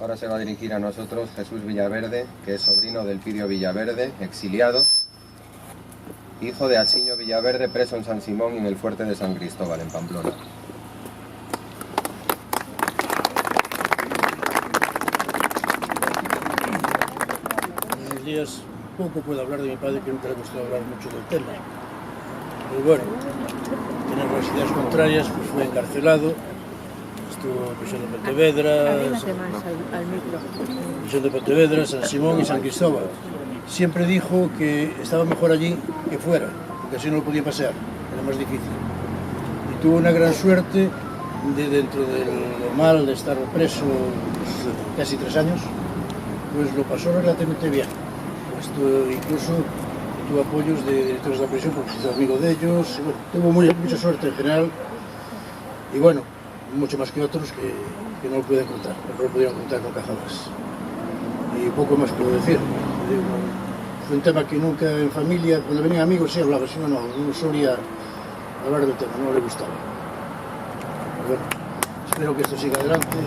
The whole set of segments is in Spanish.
Ahora se va a dirigir a nosotros Jesús Villaverde, que es sobrino del Elpidio Villaverde, exiliado, hijo de Achiño Villaverde, preso en San Simón y en el fuerte de San Cristóbal, en Pamplona. Buenos días. Poco puedo hablar de mi padre, que nunca le gustó hablar mucho del tema. Pero bueno, tiene las ideas contrarias, pues fue encarcelado, estuvo en prisión de Pontevedra, prisión de Pontevedra, San Simón y San Cristóbal. Siempre dijo que estaba mejor allí que fuera, porque así no lo podía pasear, era más difícil. Y tuvo una gran suerte de, dentro de lo mal de estar preso pues, casi 3 años, pues lo pasó relativamente bien. Incluso tuvo apoyos de directores de la prisión porque se hizo amigo de ellos, y bueno, tuvo mucha suerte en general, y bueno, mucho más que otros que no lo pueden contar, no lo pudieron contar con cajadas. Y poco más puedo decir. Fue un tema que nunca en familia, cuando venían amigos sí hablaba, si no, no solía hablar del tema, no le gustaba. Pero bueno, espero que esto siga adelante,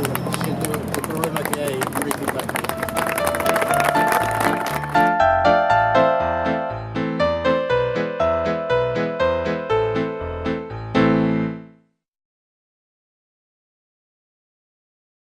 siento el problema que hay principal.